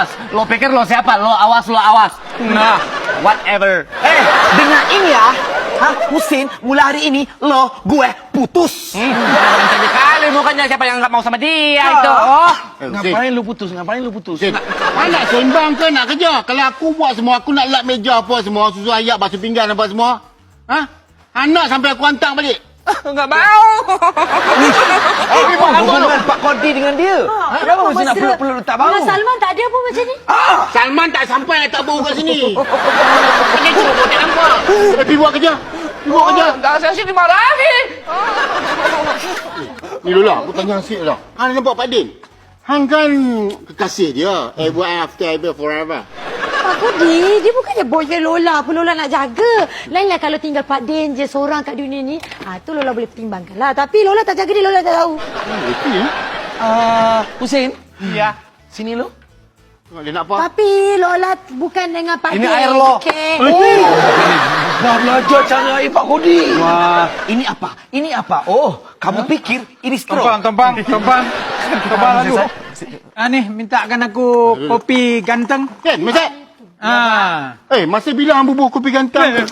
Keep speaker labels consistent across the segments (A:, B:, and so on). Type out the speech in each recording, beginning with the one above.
A: awas. Lo pikir lo siapa? Lo awas. Nah, whatever.
B: Dengar ini ya. Husin, mulai hari ini gue putus.
A: Jadi kali mukanya siapa yang nggak mau sama dia itu? Oh.
B: Ngapain lu putus?
C: Nak sembang ke nak kerja? Kalau aku buat semua, aku nak lap meja apa semua, susu ayak, basuh pinggan apa semua. Anak sampai aku hantar balik.
A: Nggak mau.
B: Hubungan Pak Kodi dengan dia. Kenapa mesti nak peluk-peluk tak bau?
D: Dengan Salman tak ada apa macam ni?
C: Salman tak sampai tak bau kat sini. Ini cuba tak nampak. Pergi buat kerja.
A: Dah saya sini dimarahi.
C: Ni Lola, aku tanya Asyik lah. Hang nampak Pak Din? Hang kan kekasih dia. Ever after, ever forever.
D: Pak Kodi, dia bukannya boyfriend Lola pun Lola nak jaga. Lainlah kalau tinggal Pak Din je seorang kat dunia ni. Tu Lola boleh pertimbangkan lah. Tapi Lola tak jaga dia, Lola tak tahu.
C: Betul.
B: Husin,
A: Ya.
B: sini lu.
C: Dia nak apa?
D: Tapi Lola bukan dengan Pak Din.
B: Ini air lo.
D: Okay.
B: Dah belajar cara air Pak Kodi. Wah, ini apa? Oh, kamu pikir ini straw?
E: Tompang lalu. Ni, mintakan aku kopi ganteng.
C: Kan, Masat? Masa bila hang bubuh kopi ganteng?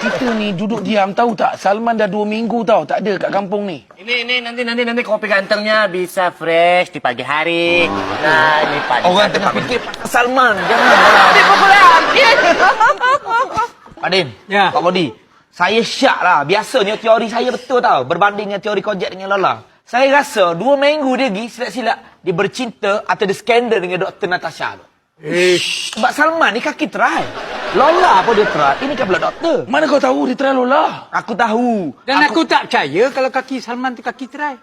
B: Kita ni duduk diam tahu tak? Salman dah 2 minggu tahu tak ada kat kampung ni.
A: Ini nanti kopi gantengnya bisa fresh di pagi hari. Nah, ini pagi.
B: Orang tengah fikir Salman, janganlah.
A: Di pukulan.
B: Pak Din,
E: Ya.
B: Pak Kodi, saya syak lah. Biasanya teori saya betul tau. Berbanding dengan teori Kojek dengan Lola. Saya rasa 2 minggu dia pergi silap-silap dia bercinta atau dia skandal dengan Dr. Natasha tu. Sebab Salman ni kaki terai. Lola pun dia terai. Ini kan pula doktor. Mana kau tahu dia terai Lola? Aku tahu.
E: Dan aku tak percaya kalau kaki Salman tu kaki terai.